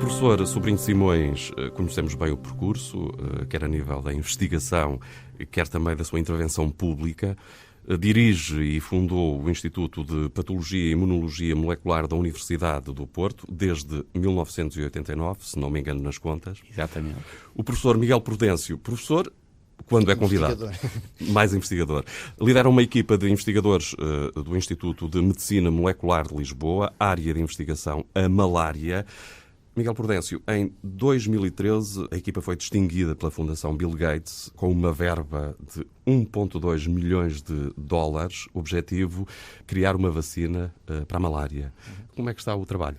Professor Sobrinho Simões, conhecemos bem o percurso, quer a nível da investigação, quer também da sua intervenção pública. Dirige e fundou o Instituto de Patologia e Imunologia Molecular da Universidade do Porto desde 1989, se não me engano nas contas. Exatamente. O professor Miguel Prudêncio, professor, quando é convidado, mais investigador, lidera uma equipa de investigadores do Instituto de Medicina Molecular de Lisboa, área de investigação a malária. Miguel Prudêncio, em 2013 a equipa foi distinguida pela Fundação Bill Gates com uma verba de 1,2 milhões de dólares, objetivo criar uma vacina para a malária. Como é que está o trabalho?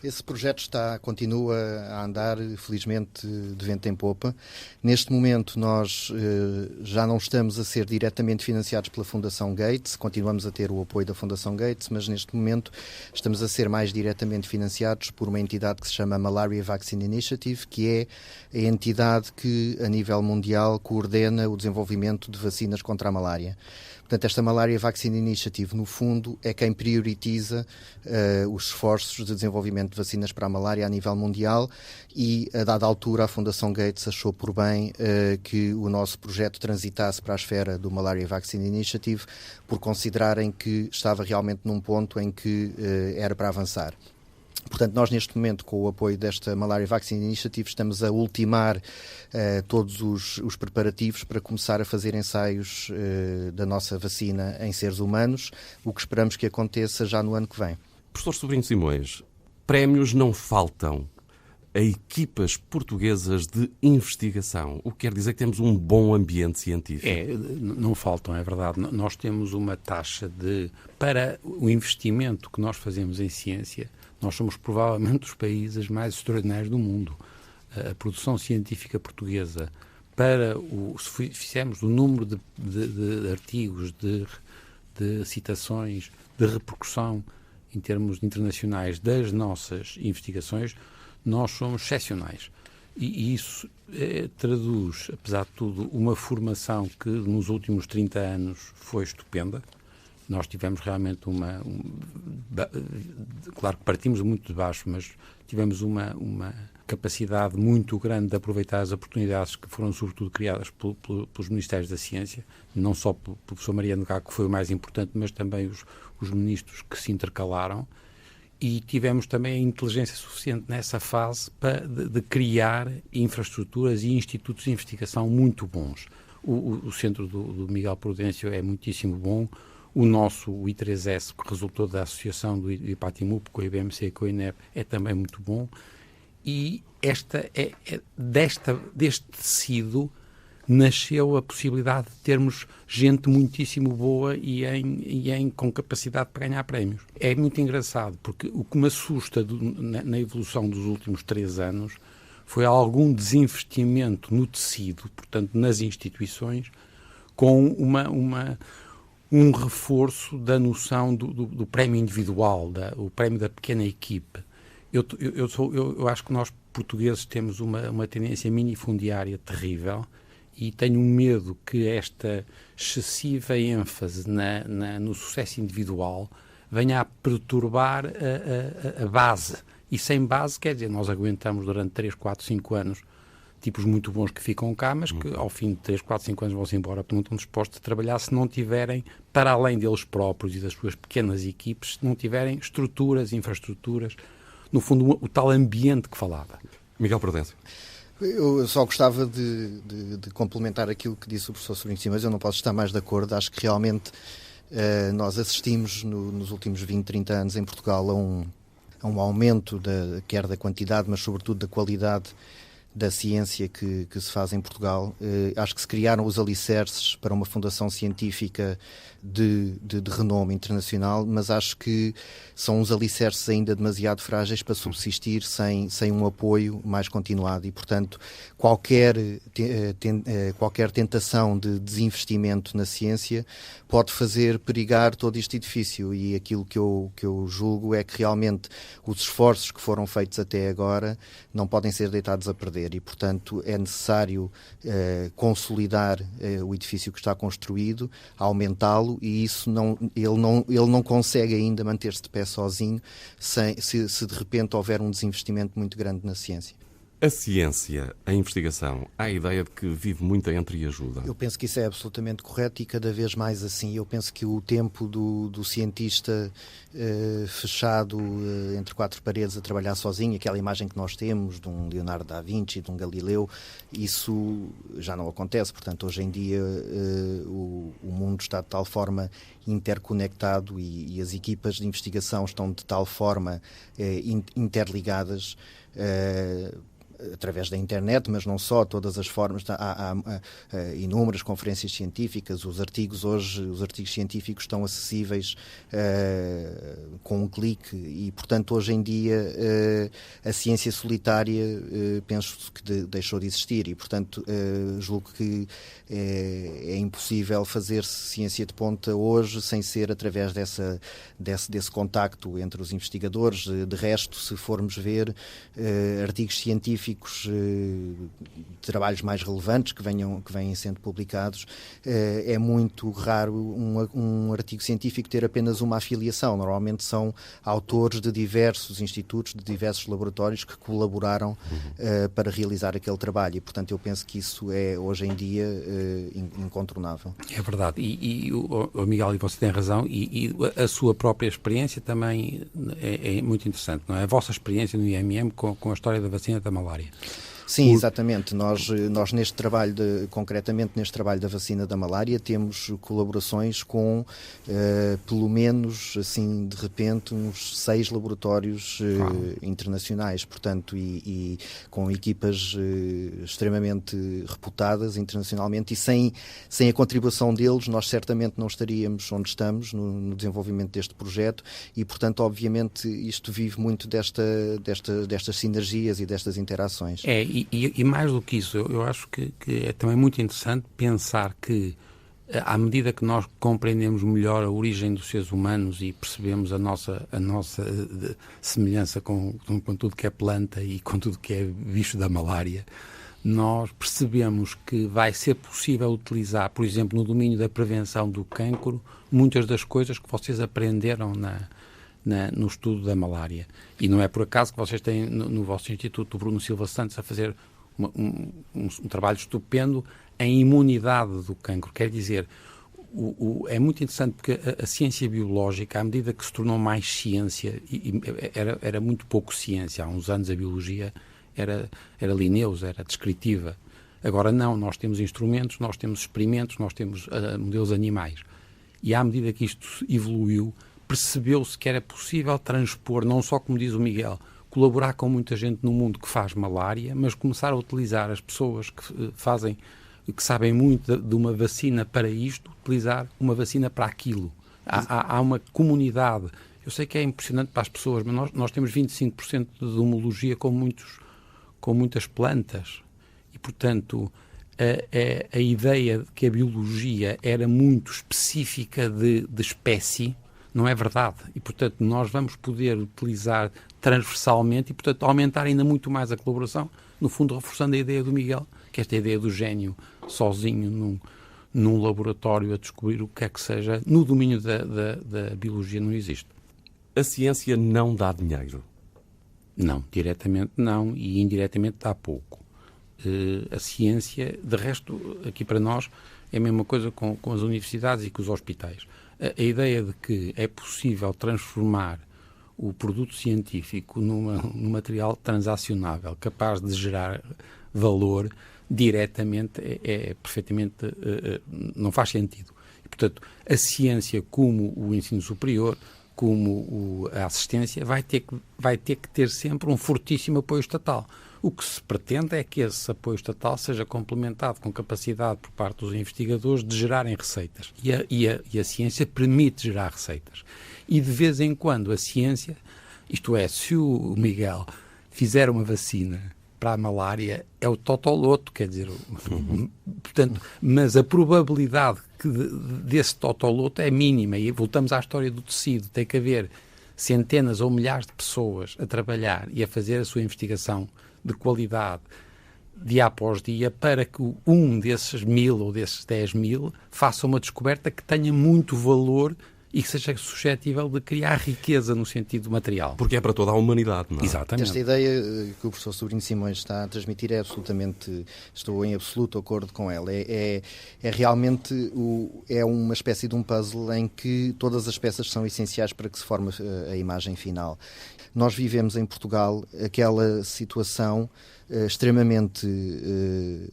Esse projeto continua a andar, felizmente, de vento em popa. Neste momento, nós já não estamos a ser diretamente financiados pela Fundação Gates, continuamos a ter o apoio da Fundação Gates, mas neste momento estamos a ser mais diretamente financiados por uma entidade que se chama Malaria Vaccine Initiative, que é a entidade que, a nível mundial, coordena o desenvolvimento de vacinas contra a malária. Portanto, esta Malaria Vaccine Initiative, no fundo, é quem prioritiza os esforços de desenvolvimento de vacinas para a malária a nível mundial e, a dada altura, a Fundação Gates achou por bem que o nosso projeto transitasse para a esfera do Malaria Vaccine Initiative por considerarem que estava realmente num ponto em que era para avançar. Portanto, nós neste momento, com o apoio desta Malaria Vaccine Initiative, estamos a ultimar todos os preparativos para começar a fazer ensaios da nossa vacina em seres humanos, o que esperamos que aconteça já no ano que vem. Professor Sobrinho Simões, prémios não faltam a equipas portuguesas de investigação, o que quer dizer que temos um bom ambiente científico. Não faltam, é verdade. Nós temos uma taxa para o investimento que nós fazemos em ciência, nós somos provavelmente os países mais extraordinários do mundo. A produção científica portuguesa, se fizermos o número de artigos, de citações, de repercussão em termos internacionais das nossas investigações, nós somos excepcionais. E isso traduz, apesar de tudo, uma formação que nos últimos 30 anos foi estupenda. Nós tivemos realmente claro que partimos muito de baixo, mas tivemos uma capacidade muito grande de aproveitar as oportunidades que foram sobretudo criadas pelos Ministérios da Ciência, não só pelo professor Mariano Gago, que foi o mais importante, mas também os ministros que se intercalaram, e tivemos também a inteligência suficiente nessa fase de criar infraestruturas e institutos de investigação muito bons. O centro do Miguel Prudêncio é muitíssimo bom. O nosso, o I3S, que resultou da associação do IPATIMUP com a IBMC e com a INEP, é também muito bom. E deste tecido nasceu a possibilidade de termos gente muitíssimo boa com capacidade para ganhar prémios. É muito engraçado, porque o que me assusta na evolução dos últimos 3 anos foi algum desinvestimento no tecido, portanto, nas instituições, com um reforço da noção do prémio individual, o prémio da pequena equipe. Eu acho que nós, portugueses, temos uma tendência minifundiária terrível e tenho medo que esta excessiva ênfase no sucesso individual venha a perturbar a base. E sem base, quer dizer, nós aguentamos durante 3, 4, 5 anos tipos muito bons que ficam cá, mas que ao fim de 3, 4, 5 anos vão-se embora porque não estão dispostos a trabalhar se não tiverem, para além deles próprios e das suas pequenas equipes, se não tiverem estruturas, infraestruturas, no fundo o tal ambiente que falava. Miguel Prudêncio. Eu só gostava de complementar aquilo que disse o professor Sobrinho Simões, eu não posso estar mais de acordo, acho que realmente nós assistimos nos últimos 20, 30 anos em Portugal a um aumento quer da quantidade, mas sobretudo da qualidade da ciência que se faz em Portugal. Acho que se criaram os alicerces para uma fundação científica de renome internacional, mas acho que são uns alicerces ainda demasiado frágeis para subsistir sem um apoio mais continuado e, portanto, qualquer tentação de desinvestimento na ciência pode fazer perigar todo este edifício e aquilo que eu julgo é que realmente os esforços que foram feitos até agora não podem ser deitados a perder. fazer e, portanto, é necessário consolidar o edifício que está construído, aumentá-lo, e isso ele não consegue ainda manter-se de pé sozinho se de repente houver um desinvestimento muito grande na ciência. A ciência, a investigação, há a ideia de que vive muito a entreajuda. Eu penso que isso é absolutamente correto e cada vez mais assim. Eu penso que o tempo do cientista fechado entre quatro paredes a trabalhar sozinho, aquela imagem que nós temos de um Leonardo da Vinci, de um Galileu, isso já não acontece. Portanto, hoje em dia o mundo está de tal forma interconectado e as equipas de investigação estão de tal forma interligadas através da internet, mas não só, todas as formas, há inúmeras conferências científicas, os artigos científicos estão acessíveis com um clique e, portanto, hoje em dia a ciência solitária penso que deixou de existir e, portanto, julgo que é impossível fazer ciência de ponta hoje sem ser através desse contacto entre os investigadores. De resto, se formos ver artigos científicos, trabalhos mais relevantes que vêm sendo publicados, é muito raro um artigo científico ter apenas uma afiliação. Normalmente são autores de diversos institutos, de diversos laboratórios que colaboraram para realizar aquele trabalho e, portanto, eu penso que isso é, hoje em dia, incontornável. É verdade. E o Miguel, e você tem razão, e a sua própria experiência também é muito interessante, não é? A vossa experiência no IMM com a história da vacina da malária. Sim, exatamente. Nós neste trabalho, concretamente neste trabalho da vacina da malária, temos colaborações com, pelo menos, assim, de repente, uns 6 laboratórios internacionais, portanto, e com equipas extremamente reputadas internacionalmente, e sem a contribuição deles, nós certamente não estaríamos onde estamos no desenvolvimento deste projeto, e, portanto, obviamente, isto vive muito destas sinergias e destas interações. E mais do que isso, eu acho que é também muito interessante pensar que, à medida que nós compreendemos melhor a origem dos seres humanos e percebemos a nossa semelhança com tudo que é planta e com tudo que é bicho da malária, nós percebemos que vai ser possível utilizar, por exemplo, no domínio da prevenção do cancro, muitas das coisas que vocês aprenderam no estudo da malária. E não é por acaso que vocês têm no vosso Instituto, o Bruno Silva Santos, a fazer um trabalho estupendo em imunidade do cancro. Quer dizer, é muito interessante porque a ciência biológica, à medida que se tornou mais ciência, era muito pouco ciência. Há uns anos a biologia era lineusa, era descritiva. Agora não, nós temos instrumentos, nós temos experimentos, nós temos modelos animais. E à medida que isto evoluiu, percebeu-se que era possível transpor, não só, como diz o Miguel, colaborar com muita gente no mundo que faz malária, mas começar a utilizar as pessoas que sabem muito de uma vacina para isto, utilizar uma vacina para aquilo. Há uma comunidade. Eu sei que é impressionante para as pessoas, mas nós temos 25% de homologia com muitas plantas. E, portanto, a ideia de que a biologia era muito específica de espécie não é verdade. E, portanto, nós vamos poder utilizar transversalmente e, portanto, aumentar ainda muito mais a colaboração, no fundo, reforçando a ideia do Miguel, que esta ideia do gênio sozinho num laboratório a descobrir o que é que seja, no domínio da biologia não existe. A ciência não dá dinheiro? Não, diretamente não, e indiretamente dá pouco. A ciência, de resto, aqui para nós, é a mesma coisa com as universidades e com os hospitais. A ideia de que é possível transformar o produto científico num material transacionável, capaz de gerar valor diretamente, é perfeitamente... não faz sentido. E, portanto, a ciência, como o ensino superior, como a assistência, vai ter que ter sempre um fortíssimo apoio estatal. O que se pretende é que esse apoio estatal seja complementado com capacidade por parte dos investigadores de gerarem receitas. E a ciência permite gerar receitas. E de vez em quando a ciência, isto é, se o Miguel fizer uma vacina para a malária, é o totoloto, quer dizer, portanto, mas a probabilidade desse totoloto é mínima. E voltamos à história do tecido. Tem que haver centenas ou milhares de pessoas a trabalhar e a fazer a sua investigação de qualidade dia após dia, para que um desses 1000 ou desses 10.000 faça uma descoberta que tenha muito valor e que seja suscetível de criar riqueza no sentido material. Porque é para toda a humanidade, não é? Exatamente. Esta ideia que o professor Sobrinho Simões está a transmitir é absolutamente, estou em absoluto acordo com ela. É realmente uma espécie de um puzzle em que todas as peças são essenciais para que se forme a imagem final. Nós vivemos em Portugal aquela situação extremamente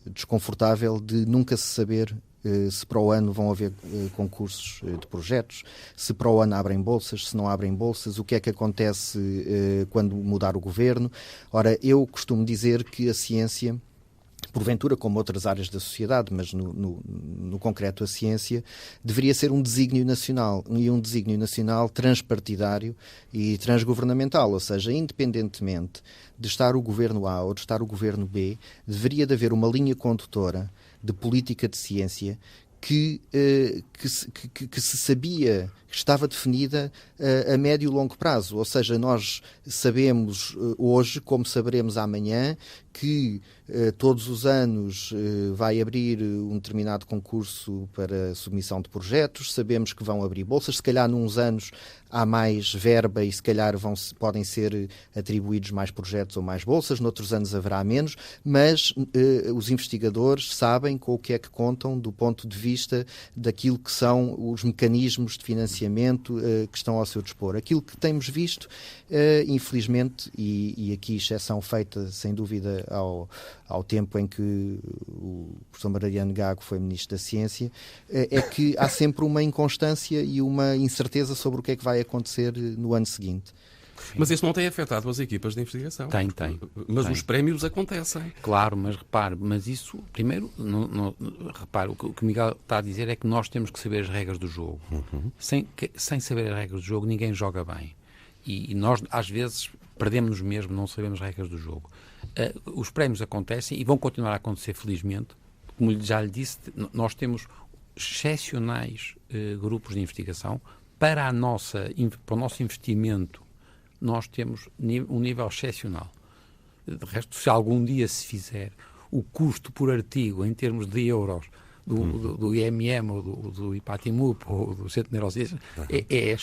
desconfortável de nunca se saber se para o ano vão haver concursos de projetos, se para o ano abrem bolsas, se não abrem bolsas, o que é que acontece quando mudar o governo. Ora, eu costumo dizer que a ciência, porventura como outras áreas da sociedade, mas no concreto a ciência, deveria ser um desígnio nacional, e um desígnio nacional transpartidário e transgovernamental, ou seja, independentemente de estar o governo A ou de estar o governo B, deveria de haver uma linha condutora de política de ciência que se sabia, que estava definida a médio e longo prazo. Ou seja, nós sabemos hoje, como saberemos amanhã, que todos os anos vai abrir um determinado concurso para submissão de projetos, sabemos que vão abrir bolsas, se calhar nuns anos há mais verba e se calhar podem ser atribuídos mais projetos ou mais bolsas, noutros anos haverá menos, mas os investigadores sabem com o que é que contam do ponto de vista daquilo que são os mecanismos de financiamento que estão ao seu dispor. Aquilo que temos visto, infelizmente, e aqui exceção feita sem dúvida ao tempo em que o professor Mariano Gago foi Ministro da Ciência, é que há sempre uma inconstância e uma incerteza sobre o que é que vai acontecer no ano seguinte. Mas isso não tem afetado as equipas de investigação? Tem. Mas os prémios acontecem. Claro, mas repare, isso, primeiro, repare, o que o Miguel está a dizer é que nós temos que saber as regras do jogo. Sem saber as regras do jogo, ninguém joga bem. E nós, às vezes, perdemos-nos mesmo, não sabemos as regras do jogo. Os prémios acontecem e vão continuar a acontecer, felizmente. Como já lhe disse, nós temos excepcionais grupos de investigação. Para o nosso investimento, nós temos um nível excepcional. De resto, se algum dia se fizer o custo por artigo em termos de euros do IMM ou do IPATIMUP ou do Centro de Neurociências,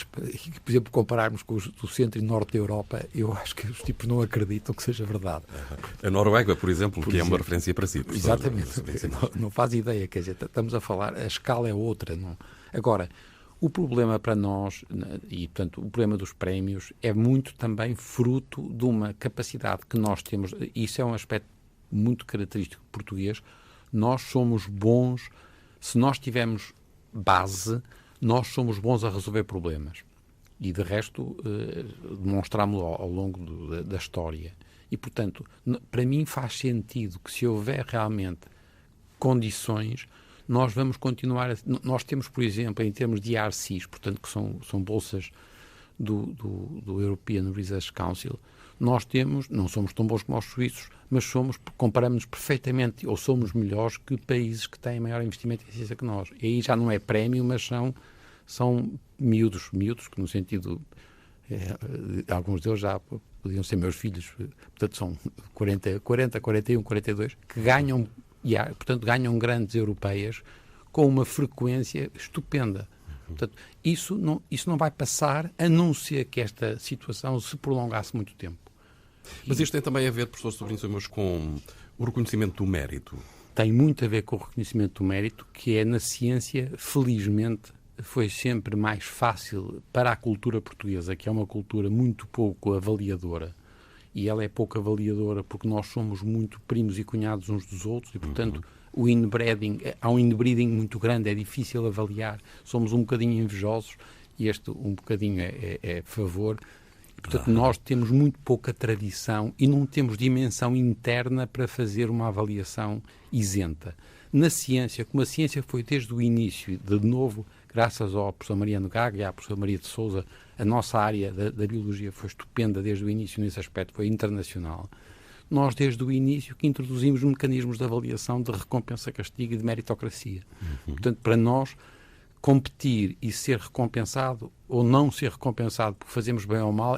por exemplo, compararmos com os do Centro e Norte da Europa, eu acho que os tipos não acreditam que seja verdade. A Noruega, por exemplo, é uma referência para si. Exatamente. Não faz ideia, quer dizer, estamos a falar, a escala é outra. Não? Agora, o problema para nós, e portanto o problema dos prémios, é muito também fruto de uma capacidade que nós temos, e isso é um aspecto muito característico português. Nós somos bons, se nós tivermos base, nós somos bons a resolver problemas. E de resto, demonstramos-lo ao longo da história. E portanto, para mim faz sentido que se houver realmente condições, nós vamos continuar. Nós temos, por exemplo, em termos de ERCs, portanto, que são bolsas do European Research Council, nós temos, não somos tão bons como os suíços, mas comparamos-nos perfeitamente, ou somos melhores que países que têm maior investimento em ciência que nós. E aí já não é prémio, mas são miúdos, que no sentido, alguns deles já podiam ser meus filhos, portanto são 40, 41, 42, que ganham, portanto ganham grandes europeias com uma frequência estupenda. Portanto, isso não vai passar, a não ser que esta situação se prolongasse muito tempo. Mas isto tem também a ver, professor Sobrinho Simões, com o reconhecimento do mérito. Tem muito a ver com o reconhecimento do mérito, que é na ciência, felizmente, foi sempre mais fácil para a cultura portuguesa, que é uma cultura muito pouco avaliadora. E ela é pouco avaliadora porque nós somos muito primos e cunhados uns dos outros e, portanto, o inbreeding, há um inbreeding muito grande, é difícil avaliar. Somos um bocadinho invejosos e este um bocadinho é favor. Portanto, nós temos muito pouca tradição e não temos dimensão interna para fazer uma avaliação isenta. Na ciência, como a ciência foi desde o início, de novo, graças ao professor Mariano Gago e à professora Maria de Sousa, a nossa área da biologia foi estupenda desde o início nesse aspecto, foi internacional. Nós, desde o início, que introduzimos mecanismos de avaliação de recompensa-castigo e de meritocracia. Portanto, para nós, competir e ser recompensado ou não ser recompensado porque fazemos bem ou mal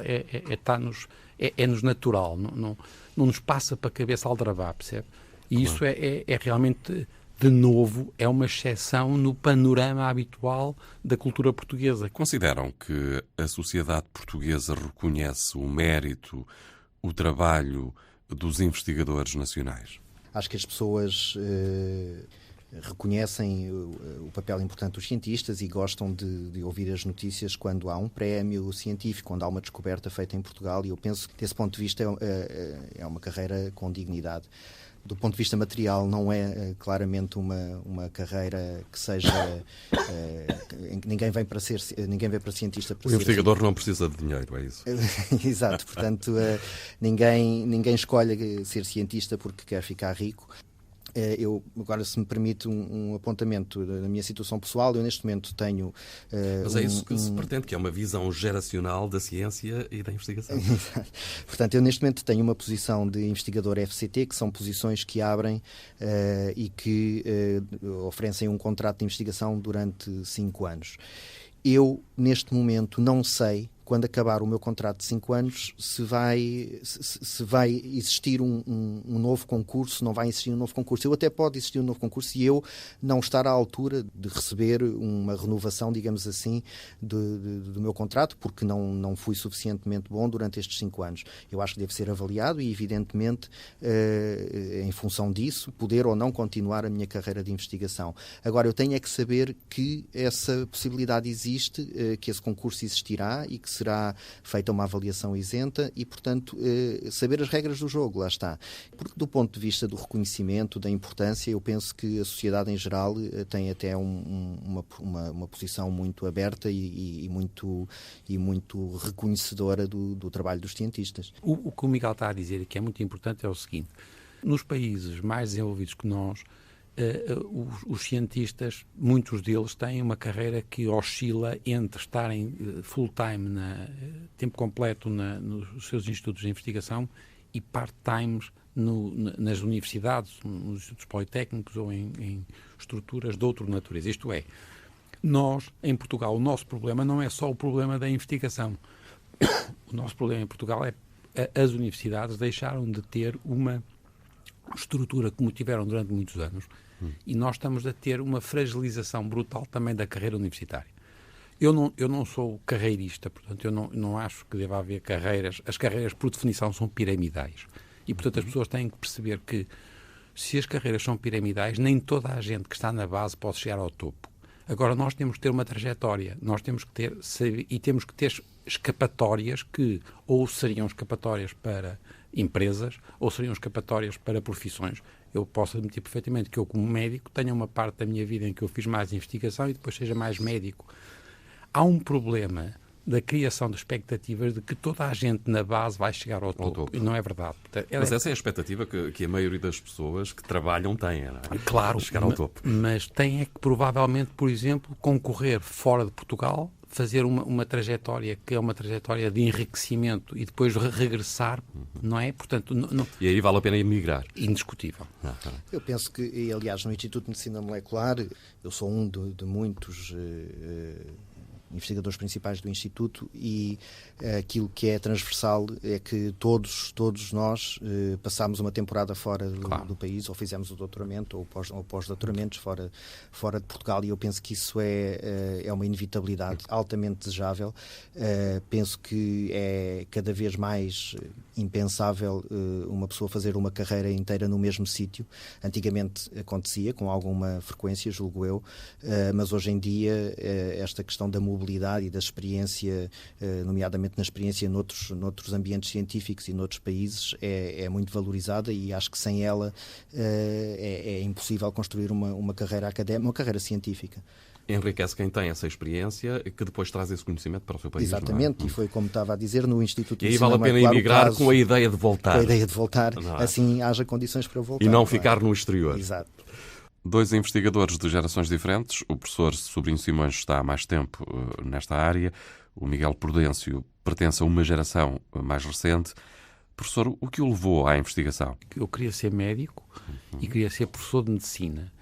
é-nos natural, não nos passa para a cabeça aldrabar, percebe? E isso é realmente, de novo, é uma exceção no panorama habitual da cultura portuguesa. Consideram que a sociedade portuguesa reconhece o mérito, o trabalho dos investigadores nacionais? Acho que as pessoas reconhecem o papel importante dos cientistas e gostam de ouvir as notícias quando há um prémio científico, quando há uma descoberta feita em Portugal, e eu penso que, desse ponto de vista, é uma carreira com dignidade. Do ponto de vista material, não é claramente uma carreira que seja... ninguém vem para cientista. O investigador não precisa de dinheiro, é isso? Exato, portanto, ninguém escolhe ser cientista porque quer ficar rico. Eu, agora, se me permite um apontamento da minha situação pessoal, eu neste momento tenho... Mas é isso que se pretende, que é uma visão geracional da ciência e da investigação. Portanto, eu neste momento tenho uma posição de investigador FCT, que são posições que abrem e que oferecem um contrato de investigação durante 5 anos. Eu, neste momento, não sei, quando acabar o meu contrato de 5 anos, se vai existir um novo concurso, não vai existir um novo concurso. Eu até pode existir um novo concurso e eu não estar à altura de receber uma renovação, digamos assim, do meu contrato, porque não fui suficientemente bom durante estes 5 anos. Eu acho que deve ser avaliado e, evidentemente, em função disso, poder ou não continuar a minha carreira de investigação. Agora, eu tenho é que saber que essa possibilidade existe, que esse concurso existirá e que será feita uma avaliação isenta e, portanto, saber as regras do jogo, lá está. Porque, do ponto de vista do reconhecimento, da importância, eu penso que a sociedade em geral tem até uma posição muito aberta e muito reconhecedora do trabalho dos cientistas. O que o Miguel está a dizer e que é muito importante é o seguinte: nos países mais desenvolvidos que nós, os cientistas, muitos deles têm uma carreira que oscila entre estarem full-time, tempo completo nos seus institutos de investigação e part-time nas universidades, nos institutos politécnicos ou em estruturas de outra natureza. Isto é, nós, em Portugal, o nosso problema não é só o problema da investigação. O nosso problema em Portugal é as universidades deixaram de ter uma estrutura como tiveram durante muitos anos e nós estamos a ter uma fragilização brutal também da carreira universitária. Eu não sou carreirista, portanto, eu não acho que deva haver carreiras. As carreiras, por definição, são piramidais. E, portanto, as pessoas têm que perceber que, se as carreiras são piramidais, nem toda a gente que está na base pode chegar ao topo. Agora, nós temos que ter uma trajetória, nós temos que ter escapatórias que ou seriam escapatórias para empresas ou seriam escapatórias para profissões. Eu posso admitir perfeitamente que eu, como médico, tenha uma parte da minha vida em que eu fiz mais investigação e depois seja mais médico. Há um problema da criação de expectativas de que toda a gente na base vai chegar ao topo. E não é verdade. Mas essa é a expectativa que a maioria das pessoas que trabalham tem, não é? Claro, chegar ao topo. Mas tem é que, provavelmente, por exemplo, concorrer fora de Portugal, fazer uma trajetória que é uma trajetória de enriquecimento e depois regressar, não é? Portanto, E aí vale a pena emigrar. Indiscutível. Eu penso que, e aliás, no Instituto de Medicina Molecular, eu sou um de muitos investigadores principais do Instituto e aquilo que é transversal é que todos nós passámos uma temporada fora do país, ou fizemos o doutoramento ou pós-doutoramentos fora de Portugal, e eu penso que isso é uma inevitabilidade altamente desejável. Penso que é cada vez mais impensável uma pessoa fazer uma carreira inteira no mesmo sítio. Antigamente acontecia com alguma frequência, julgo eu, mas hoje em dia esta questão da mobilidade e da experiência, nomeadamente na experiência noutros ambientes científicos e noutros países, é muito valorizada, e acho que sem ela é impossível construir uma carreira académica, uma carreira científica. Enriquece quem tem essa experiência e que depois traz esse conhecimento para o seu país. Exatamente, e foi como estava a dizer, no Instituto de Medicina Molecular. E aí vale a pena emigrar com a ideia de voltar. Com a ideia de voltar, assim haja condições para voltar. E não ficar no exterior. Exato. 2 investigadores de gerações diferentes. O professor Sobrinho Simões está há mais tempo nesta área. O Miguel Prudêncio pertence a uma geração mais recente. Professor, o que o levou à investigação? Eu queria ser médico e queria ser professor de medicina.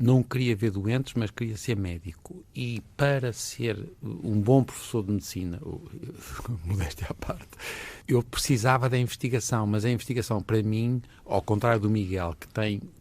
não queria ver doentes, mas queria ser médico. E para ser um bom professor de medicina, modéstia à parte, eu precisava da investigação, mas a investigação para mim, ao contrário do Miguel,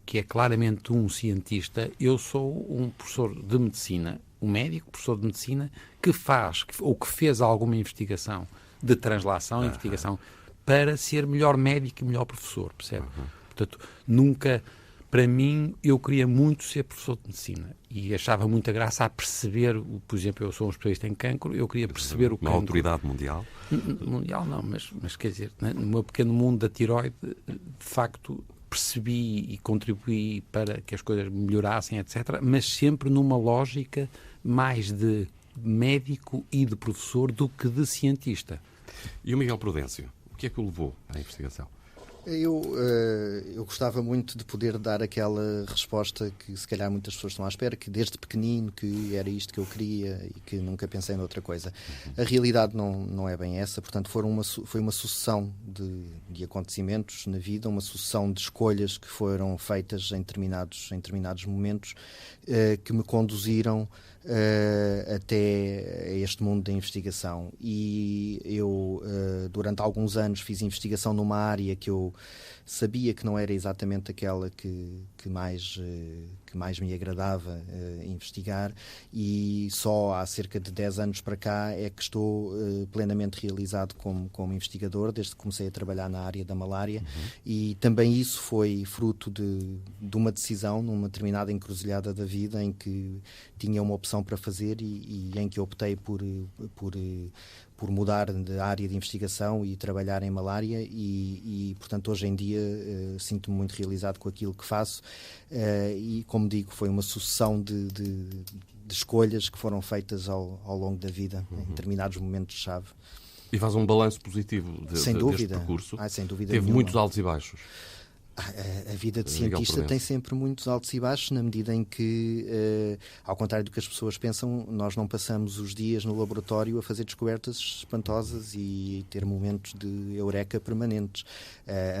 que é claramente um cientista, eu sou um professor de medicina, um médico, professor de medicina, que faz ou que fez alguma investigação de translação, investigação, para ser melhor médico e melhor professor, percebe? Portanto, nunca... Para mim, eu queria muito ser professor de medicina e achava muita graça a perceber, por exemplo, eu sou um especialista em cancro, eu queria perceber o cancro. Uma autoridade mundial? Mundial não, mas quer dizer, no meu pequeno mundo da tiroide, de facto, percebi e contribuí para que as coisas melhorassem, etc., mas sempre numa lógica mais de médico e de professor do que de cientista. E o Miguel Prudêncio, o que é que o levou à investigação? Eu gostava muito de poder dar aquela resposta que se calhar muitas pessoas estão à espera, que desde pequenino que era isto que eu queria e que nunca pensei noutra coisa. A realidade não é bem essa, portanto foi uma sucessão de acontecimentos na vida, uma sucessão de escolhas que foram feitas em determinados momentos que me conduziram até este mundo da investigação. E eu, durante alguns anos, fiz investigação numa área que eu sabia que não era exatamente aquela que mais me agradava investigar, e só há cerca de 10 anos para cá é que estou plenamente realizado como investigador, desde que comecei a trabalhar na área da malária. E também isso foi fruto de uma decisão numa determinada encruzilhada da vida em que tinha uma opção para fazer e em que optei por mudar de área de investigação e trabalhar em malária e portanto, hoje em dia sinto-me muito realizado com aquilo que faço e, como digo, foi uma sucessão de escolhas que foram feitas ao longo da vida, em determinados momentos-chave. E faz um balanço positivo deste percurso? Sem dúvida Teve nenhuma. Muitos altos e baixos? A vida de cientista tem sempre muitos altos e baixos, na medida em que, ao contrário do que as pessoas pensam, nós não passamos os dias no laboratório a fazer descobertas espantosas e ter momentos de eureka permanentes.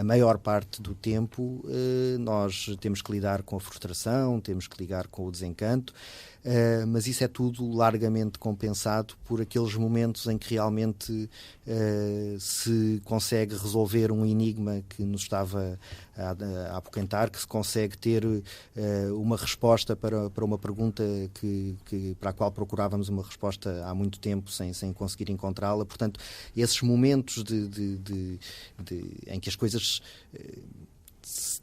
A maior parte do tempo nós temos que lidar com a frustração, temos que lidar com o desencanto, mas isso é tudo largamente compensado por aqueles momentos em que realmente se consegue resolver um enigma que nos estava a apoquentar, que se consegue ter uma resposta para uma pergunta para a qual procurávamos uma resposta há muito tempo sem conseguir encontrá-la. Portanto, esses momentos em que as coisas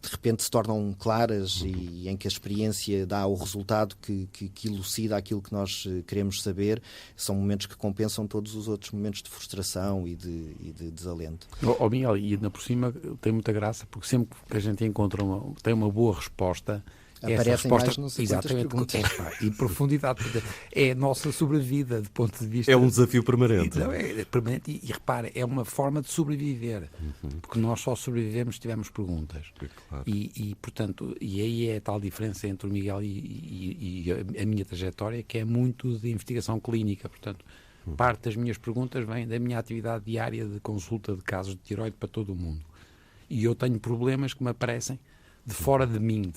de repente se tornam claras e em que a experiência dá o resultado que elucida aquilo que nós queremos saber, são momentos que compensam todos os outros momentos de frustração e de desalento. Miguel, e ainda por cima tem muita graça, porque sempre que a gente encontra tem uma boa resposta, aparecem resposta, mais não sei quantas perguntas. E profundidade. É a nossa sobrevida, do ponto de vista... É um desafio permanente. É permanente e repara, é uma forma de sobreviver. Porque nós só sobrevivemos se tivermos perguntas. Claro. Portanto, e aí é a tal diferença entre o Miguel e a minha trajetória, que é muito de investigação clínica. Portanto, parte das minhas perguntas vem da minha atividade diária de consulta de casos de tiroide para todo o mundo. E eu tenho problemas que me aparecem de fora de mim.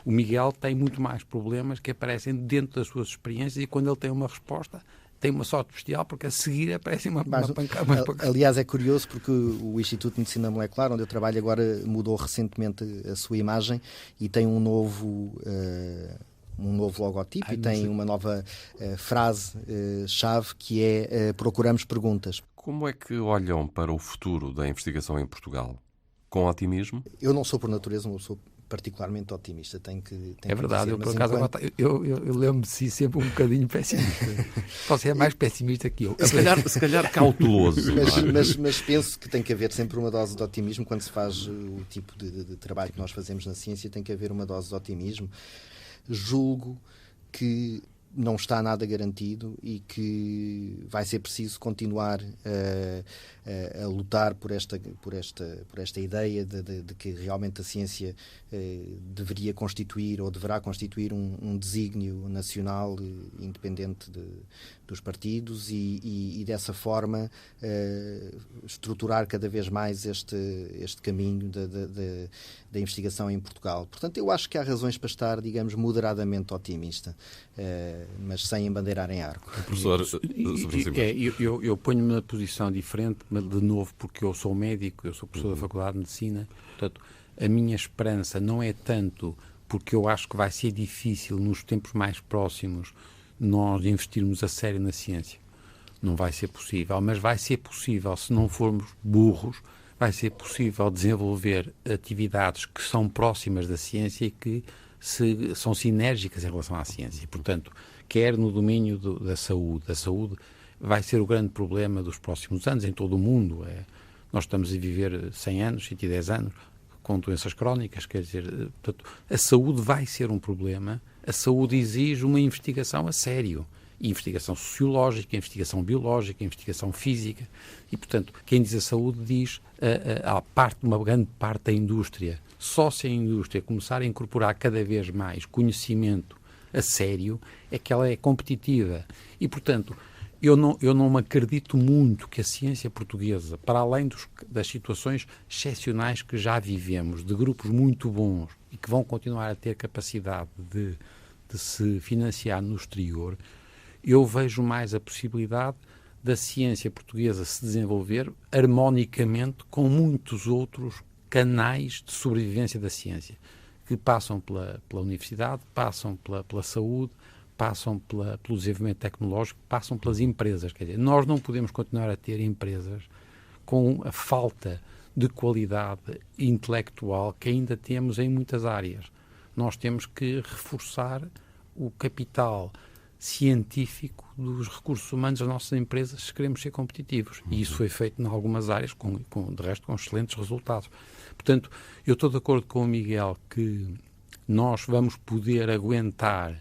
O Miguel tem muito mais problemas que aparecem dentro das suas experiências e quando ele tem uma resposta, tem uma sorte bestial, porque a seguir aparece uma pancada. Aliás, é curioso porque o Instituto de Medicina Molecular, onde eu trabalho agora, mudou recentemente a sua imagem e tem um novo logotipo e tem uma nova frase-chave que é procuramos perguntas. Como é que olham para o futuro da investigação em Portugal? Com otimismo? Eu não sou por natureza uma pessoa particularmente otimista. É verdade, eu por acaso eu lembro-me de si sempre um bocadinho pessimista. Você é mais pessimista que eu. Se calhar cauteloso. Mas penso que tem que haver sempre uma dose de otimismo quando se faz o tipo de trabalho que nós fazemos na ciência, tem que haver uma dose de otimismo. Julgo que não está nada garantido e que vai ser preciso continuar a lutar por esta ideia de que realmente a ciência deveria constituir ou deverá constituir um desígnio nacional independente dos partidos e dessa forma estruturar cada vez mais este caminho da investigação em Portugal. Portanto, eu acho que há razões para estar, digamos, moderadamente otimista, mas sem embandeirar em arco. Professor, eu ponho-me na posição diferente, mas de novo, porque eu sou médico, eu sou professor da Faculdade de Medicina, portanto, a minha esperança não é tanto porque eu acho que vai ser difícil nos tempos mais próximos nós investirmos a sério na ciência. Não vai ser possível, mas vai ser possível, se não formos burros, vai ser possível desenvolver atividades que são próximas da ciência e que são sinérgicas em relação à ciência. Portanto, quer no domínio da saúde. A saúde vai ser o grande problema dos próximos anos em todo o mundo. Nós estamos a viver 100 anos, 110 anos, com doenças crónicas, quer dizer, portanto, a saúde vai ser um problema. A saúde exige uma investigação a sério. Investigação sociológica, investigação biológica, investigação física. E, portanto, quem diz a saúde diz uma grande parte da indústria. Só se a indústria começar a incorporar cada vez mais conhecimento a sério é que ela é competitiva. E, portanto, eu não me acredito muito que a ciência portuguesa, para além das situações excepcionais que já vivemos, de grupos muito bons e que vão continuar a ter capacidade de se financiar no exterior, eu vejo mais a possibilidade da ciência portuguesa se desenvolver harmonicamente com muitos outros canais de sobrevivência da ciência, que passam pela universidade, passam pela saúde, passam pelo desenvolvimento tecnológico, passam pelas empresas. Quer dizer, nós não podemos continuar a ter empresas com a falta de qualidade intelectual que ainda temos em muitas áreas. Nós temos que reforçar o capital científico dos recursos humanos das nossas empresas se queremos ser competitivos. E isso foi feito em algumas áreas, de resto, com excelentes resultados. Portanto, eu estou de acordo com o Miguel que nós vamos poder aguentar,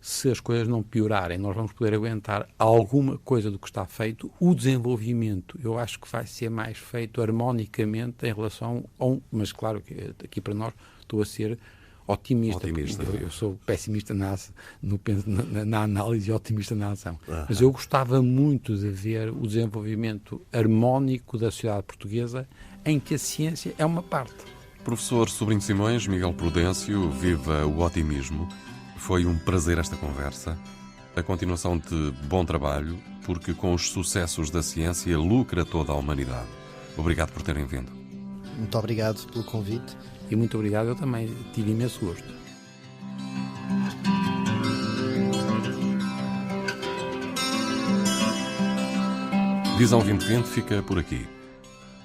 se as coisas não piorarem, nós vamos poder aguentar alguma coisa do que está feito. O desenvolvimento, eu acho que vai ser mais feito harmonicamente em relação mas claro que aqui para nós estou a ser otimista. Eu sou pessimista na análise e otimista na ação. Mas eu gostava muito de ver o desenvolvimento harmónico da sociedade portuguesa em que a ciência é uma parte. Professor Sobrinho Simões, Miguel Prudêncio, viva o otimismo. Foi um prazer esta conversa. A continuação de bom trabalho, porque com os sucessos da ciência lucra toda a humanidade. Obrigado por terem vindo. Muito obrigado pelo convite. E muito obrigado, eu também tive imenso gosto. Visão 2020 fica por aqui.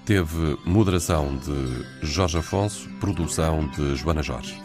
Teve moderação de Jorge Afonso, produção de Joana Jorge.